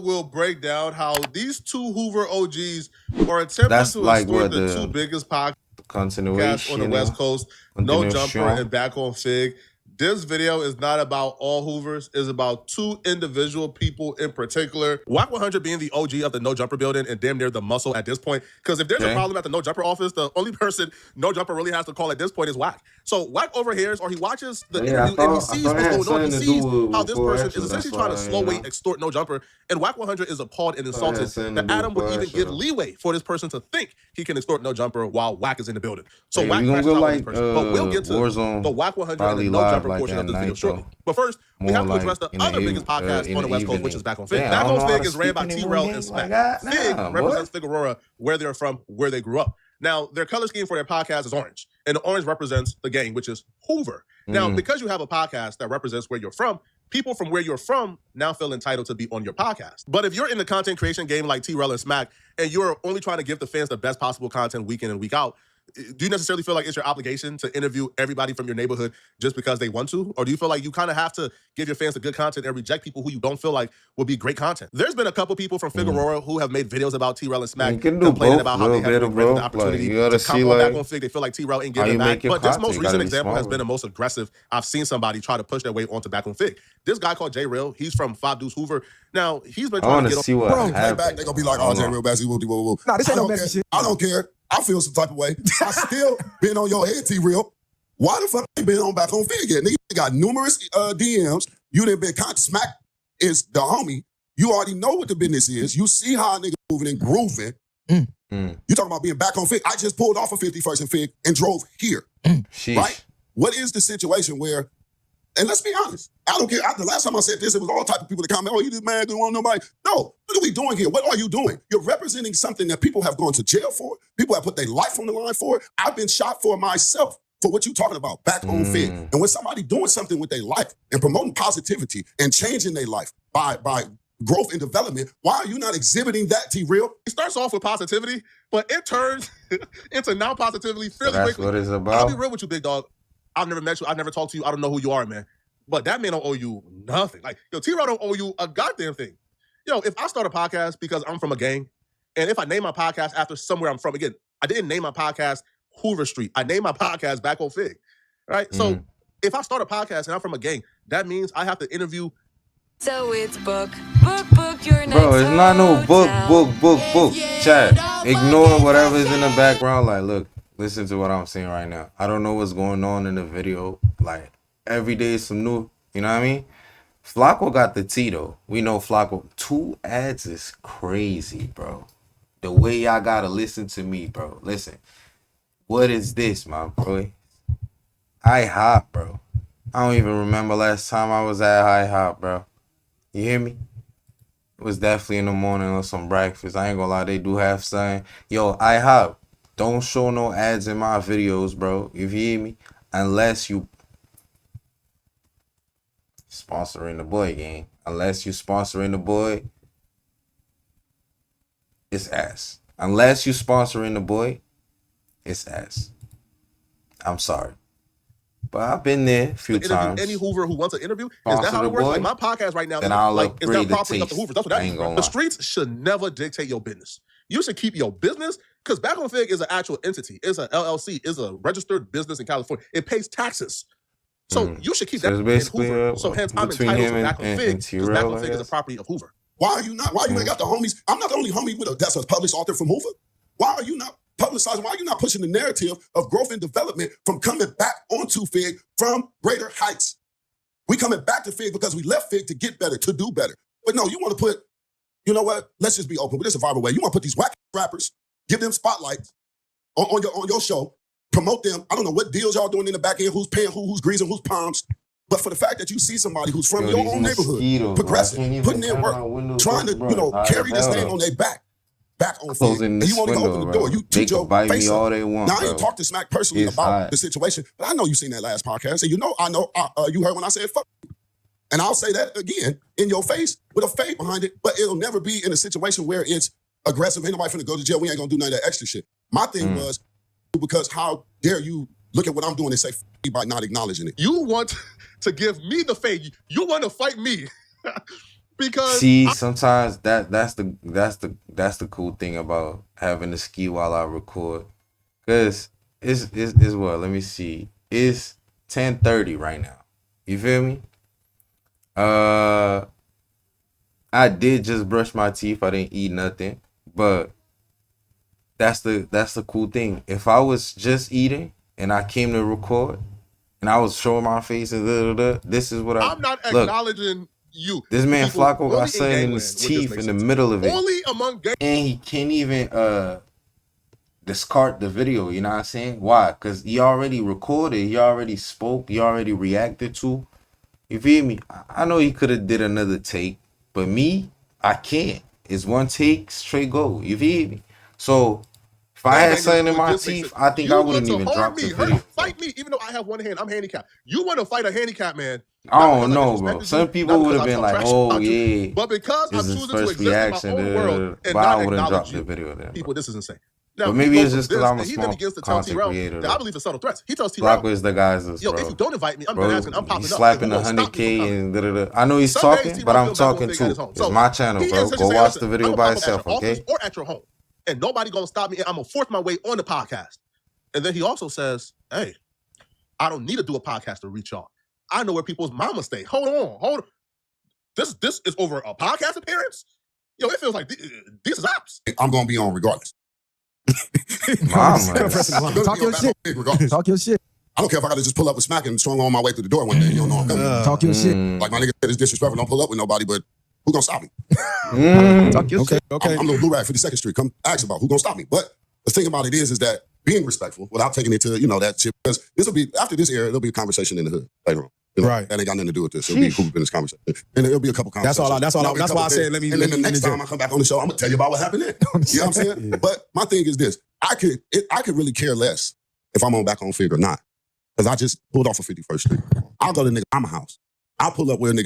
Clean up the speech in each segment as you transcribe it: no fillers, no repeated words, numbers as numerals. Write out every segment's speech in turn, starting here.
will break down how these two Hoover OGs are attempting That's to like extort what the two biggest podcasts on the West Coast, No Jumper and Back on Fig. This video is not about all Hoovers. It's about two individual people in particular. Wack 100 being the OG of the No Jumper building and damn near the muscle at this point. Because if there's a problem at the No Jumper office, the only person No Jumper really has to call at this point is Wack. So Wack overhears or he watches the interview and he sees what's going on. He sees how this person is essentially trying to slow weight extort No Jumper. And Wack 100 is appalled and insulted that Adam would even give leeway for this person to think he can extort No Jumper while Wack is in the building. So Wack crashes out with this person. But we'll get to the Wack 100 and the No Jumper portion of this video shortly. But first, we have to address the other biggest podcast on the West Coast, which is Back on Fig. Back on Fig is ran by T-Rel and Smack. Fig represents Figueroa, where they're from, where they grew up. Now, their color scheme for their podcast is orange, and the orange represents the gang, which is Hoover. Now, because you have a podcast that represents where you're from, people from where you're from now feel entitled to be on your podcast. But if you're in the content creation game like T-Rel and Smack, and you're only trying to give the fans the best possible content week in and week out, do you necessarily feel like it's your obligation to interview everybody from your neighborhood just because they want to? Or do you feel like you kind of have to give your fans the good content and reject people who you don't feel like will be great content? There's been a couple people from Figueroa who have made videos about T-Rel and Smack complaining about how they haven't been granted the opportunity to come on Back on Fig. They feel like T-Rel ain't giving back. But this most recent example has been the most aggressive I've seen somebody try to push their way onto Back on Fig. This guy called J Real, he's from 5 Deuce Hoover. Now, he's been trying to get on. Bro, play back, they're going to be like, oh, J Real, Bassy, woo, woo, woo. Nah, this ain't no messy shit. I don't care. I feel some type of way. I still been on your head, T-Real. Why the fuck ain't been on Back on Fig yet? Nigga, you got numerous DMs. You done been Smack is the homie. You already know what the business is. You see how a nigga moving and grooving. You talking about being Back on Fig. I just pulled off a 51st and Fig and drove here. Right? What is the situation where, and let's be honest, I don't care. The last time I said this, it was all type of people that comment, oh, you just mad, don't want nobody. No, what are we doing here? What are you doing? You're representing something that people have gone to jail for. People have put their life on the line for. I've been shot for myself for what you're talking about, Back on Fig. And when somebody doing something with their life and promoting positivity and changing their life by growth and development, why are you not exhibiting that, T-Real? It starts off with positivity, but it turns into non-positivity fairly quickly. That's what it's about. I'll be real with you, big dog. I've never met you. I've never talked to you. I don't know who you are, man. But that man don't owe you nothing. Like, yo, T-Rel don't owe you a goddamn thing. Yo, if I start a podcast because I'm from a gang, and if I name my podcast after somewhere I'm from, again, I didn't name my podcast Hoover Street. I named my podcast Back on Fig, right? So if I start a podcast and I'm from a gang, that means I have to interview. So it's book your next Bro, it's not no book. Chat, ignore whatever's in the background. Like, look, listen to what I'm saying right now. I don't know what's going on in the video. Like, every day is some new, you know what I mean? Flacco got the T though. We know Flacco. 2 ads is crazy, bro. The way y'all gotta listen to me, bro. Listen. What is this, my boy? IHOP, bro. I don't even remember last time I was at IHOP, bro. You hear me? It was definitely in the morning or some breakfast. I ain't gonna lie, they do have something. Yo, IHOP, don't show no ads in my videos, bro. You hear me? Unless you sponsoring the boy game. Unless you sponsoring the boy, it's ass. Unless you sponsoring the boy, it's ass. I'm sorry. But I've been there a few times. Any Hoover who wants an interview, is that how it works? Like my podcast right now, then I'll like, is that the property of the Hoovers? That's what that is. The streets should never dictate your business. You should keep your business, because Back on Fig is an actual entity. It's an LLC. It's a registered business in California. It pays taxes. So you should keep that in Hoover. So hence I'm entitled to Back on Fig, because Back on Fig is a property of Hoover. Why are you not? Why you ain't got the homies? I'm not the only homie that's a published author from Hoover. Why are you not publicizing? Why are you not pushing the narrative of growth and development from coming back onto Fig from greater heights? We coming back to Fig because we left Fig to get better, to do better. But no, you want to put, you know what? Let's just be open. But this is a viral way. You want to put these whack rappers, give them spotlights on your show, promote them. I don't know what deals y'all doing in the back end, who's paying who's greasing whose palms. But for the fact that you see somebody who's from your own neighborhood, progressing, putting in work, trying to, carry this thing on their back on Fig, and you won't even open the door. You teach your face all they want. Now, I ain't talked to Smack personally about the situation, but I know you seen that last podcast, and I know you heard when I said fuck. And I'll say that again in your face with a fade behind it, but it'll never be in a situation where it's aggressive. Ain't nobody finna go to jail. We ain't gonna do none of that extra shit. My thing was, because how dare you look at what I'm doing and say f by not acknowledging it. You want to give me the fade. You want to fight me. Because sometimes that's the cool thing about having to ski while I record. Cause it's what, let me see. It's 10:30 right now. You feel me? I did just brush my teeth. I didn't eat nothing. But that's the cool thing. If I was just eating and I came to record and I was showing my face and this is what I'm not acknowledging you. This man Flacco got something in his teeth in the middle of it. Only among gang. And he can't even discard the video, you know what I'm saying? Why? Because he already recorded, he already spoke, he already reacted to. You feel me? I know he could have did another take, but me, I can't. It's one take, straight go. You feel me? So if I had something in my teeth, I think I wouldn't even drop the video. Fight me, even though I have one hand. I'm handicapped. You want to fight a handicapped man? I don't know, bro. Some people would have been like, "Oh yeah," but because I'm choosing to exist in my own world and not acknowledge you, people, this is insane. Now, but maybe it's just because I'm a small content creator. I believe in subtle threats. He tells T-Rail, Flacco is the guy's this, yo, if you don't invite me, I'm asking, I'm popping he's up. Slapping 100K and da-da-da. I know he's talking, but I'm talking too. It's my channel, bro. Go watch the video by yourself, okay? Or at your home, and nobody gonna stop me. And I'm gonna force my way on the podcast. And then he also says, "Hey, I don't need to do a podcast to reach y'all. I know where people's mama stay. Hold on. This is over a podcast appearance? Yo, it feels like this is ops. I'm gonna be on regardless. Talk your shit. Talk your shit. I don't care if I gotta just pull up with Smack and strong on my way through the door one day. You don't know I'm coming. Talk your shit. Like my nigga said, it's disrespectful. Don't pull up with nobody, but who gonna stop me? Talk your shit. Okay. I'm the Blue Rag 52nd Street. Come ask about who gonna stop me. But the thing about it is that being respectful without taking it to, that shit, because this will be, after this era, there'll be a conversation in the hood later on. Right. That ain't got nothing to do with this. It'll be who's been this conversation. And there'll be a couple conversations. That's why I said, let me. And then the next time I come back on the show, I'm gonna tell you about what happened then. You know what I'm saying? Yeah. But my thing is this. I could really care less if I'm on back on Fig or not. Because I just pulled off of 51st Street. I'll go to nigga mama house. I'll pull up where a nigga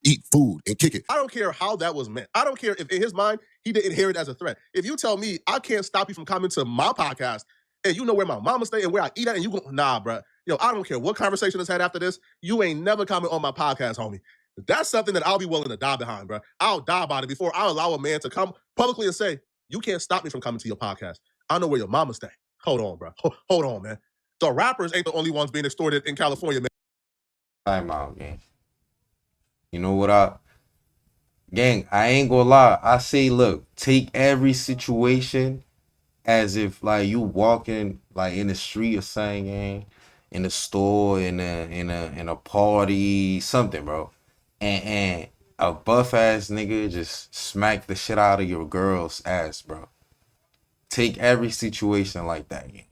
eat food and kick it. I don't care how that was meant. I don't care if in his mind, he didn't hear it as a threat. If you tell me I can't stop you from coming to my podcast and you know where my mama stay and where I eat at and you go, nah, bro. Yo, I don't care what conversation is had after this. You ain't never comment on my podcast, homie. That's something that I'll be willing to die behind, bro. I'll die about it before I allow a man to come publicly and say, you can't stop me from coming to your podcast. I know where your mama stay. Hold on, bro. Hold on, man. The rappers ain't the only ones being extorted in California, man. Time out, gang. You know what gang, I ain't gonna lie. I say, look, take every situation as if like you walking like in the street or something, gang, in the store, in a party, something, bro. And a buff ass nigga just smack the shit out of your girl's ass, bro. Take every situation like that, gang.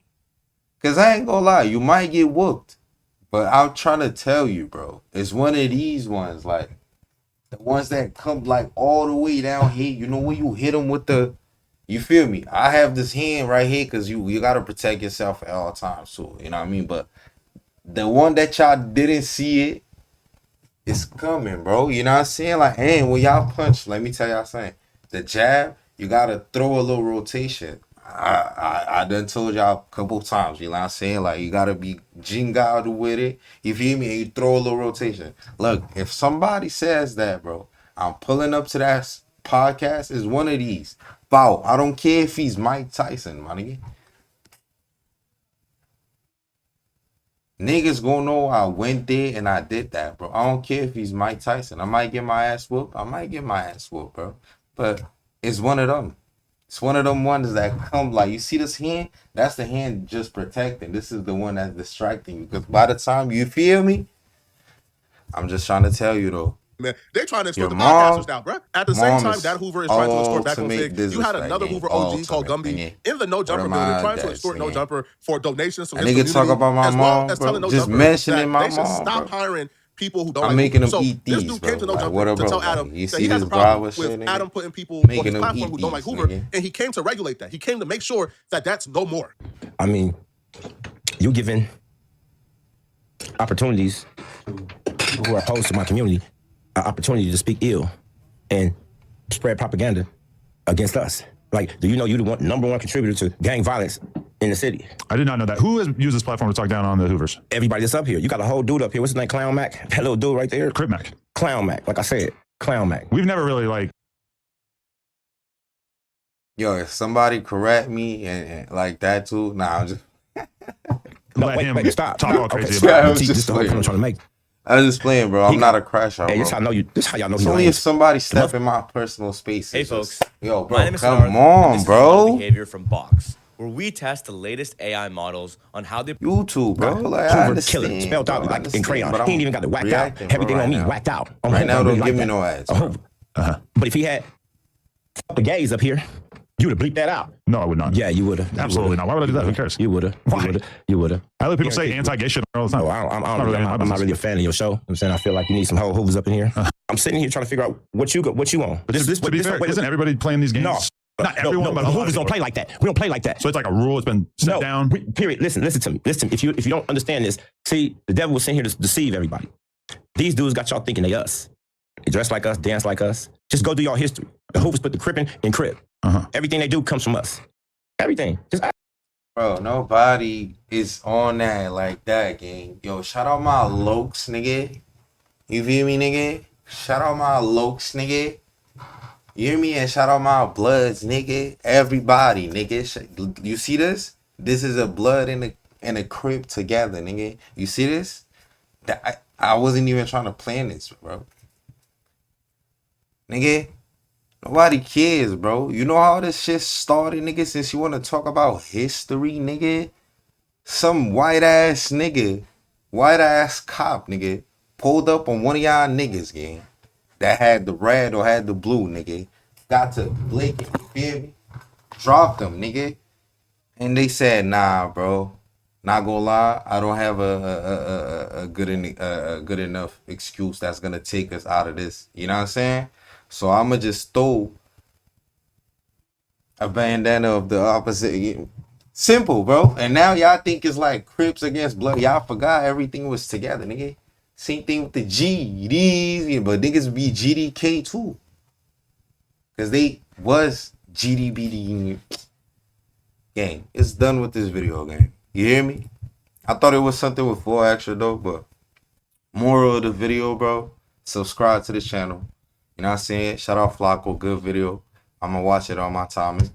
Cause I ain't gonna lie, you might get whooped. But I'm trying to tell you, bro, it's one of these ones, like the ones that come like all the way down here. You know when you hit them with the, you feel me? I have this hand right here because you gotta protect yourself at all times too. You know what I mean? But the one that y'all didn't see it, it's coming, bro. You know what I'm saying? Like, hey, when y'all punch, let me tell y'all something. The jab, you gotta throw a little rotation. I done told y'all a couple times, you know what I'm saying? Like, you gotta be jingado with it. You feel me? And you throw a little rotation. Look, if somebody says that, bro, I'm pulling up to that podcast, is one of these. Foul. I don't care if he's Mike Tyson, money. Niggas gonna know I went there and I did that, bro. I don't care if he's Mike Tyson. I might get my ass whooped. Bro. But it's one of them. It's one of them ones that come like, you see this hand? That's the hand just protecting. This is the one that's distracting you. Because by the time you feel me, I'm just trying to tell you though. Man, they trying to extort the podcasters now, bro. At the same time, that Hoover is trying to extort back on Fig. You had another Hoover OG called Gumby in the No Jumper building trying to extort No Jumper for donations. And nigga talk about my mom, bro. Just mentioning my mom, stop hiring people who don't. I'm making them eat these, this dude came to No like, Jumper to tell Adam that he has a problem with Adam putting people on his platform who don't like Hoover, and he came to regulate that. He came to make sure that that's no more. I mean, you giving opportunities who are opposed to my community an opportunity to speak ill and spread propaganda against us. Like, do you know you're the number one contributor to gang violence in the city? I did not know that. Who has used this platform to talk down on the Hoovers? Everybody that's up here. You got a whole dude up here. What's his name? Clown Mac? That little dude right there? Crip Mac. Clown Mac, like I said. Clown Mac. We've never really like. Yo, if somebody correct me and like that too, nah, I'm just. No, let him wait, stop. talk all Okay, crazy stop. about it. This is the whole point I'm trying to make. I was just playing, bro. I'm not a crash out, Hey, bro. this how I know you. This how y'all know It's he only if lames. somebody step in my personal space. Hey, folks. Yo, My bro, name is come Narth, and on, this is bro. model behavior from Box, where we test the latest AI models on how they. YouTube, bro. Like, I Hoover understand, killer, spelled bro. out I like in understand, crayon. but He ain't even got it whacked out. reacting, bro, Everything right on me now. whacked out. Right now, don't really give me like no that. ads, A bro. Hoover. But if he had the gays up here, you would have bleeped that out. No, I would not. Yeah, you would have. Absolutely not. Why would I do that? Who cares? You would have. Why? You would have. I let people say anti-gay shit all the time. Oh, I'm not really a fan of your show. I'm saying I feel like you need some whole hoovers up in here. I'm sitting here trying to figure out what you on. But to be fair, isn't everybody playing these games? No. Not everyone, but a lot of hoovers people. don't play like that. We don't play like that. So it's like a rule. It's been set down. Period. Listen to me. If you don't understand this, see, the devil was sent here to deceive everybody. These dudes got y'all thinking they us. They dress like us, dance like us. Just go do y'all history. The Hoovers put the Crippin' in Crip. Everything they do comes from us. Everything. Bro, nobody is on that like that, gang. Yo, shout out my lokes, nigga. You feel me, nigga? Shout out my lokes, nigga. You hear me? And shout out my bloods, nigga. Everybody, nigga. You see this? This is a blood and a crib together, nigga. You see this? I wasn't even trying to plan this, bro. Nigga, nobody cares, bro. You know how this shit started, nigga? Since you want to talk about history, nigga? Some white ass nigga, white ass cop, nigga, pulled up on one of y'all niggas, gang, that had the red or had the blue, nigga. Got to Blake, you feel me? Dropped them, nigga. And they said, nah, bro. Not gonna lie, I don't have a good enough excuse that's gonna take us out of this. You know what I'm saying? So I'ma just throw a bandana of the opposite. Simple, bro. And now y'all think it's like Crips against Blood. Y'all forgot everything was together, nigga. Same thing with the GDs, but niggas be GDK too. Cause they was GDBD. Gang, it's done with this video, gang. You hear me? I thought it was something with 4 extra though, but moral of the video, bro, subscribe to this channel. You know what I'm saying? Shout out Flacco, good video. I'm gonna watch it on my timing.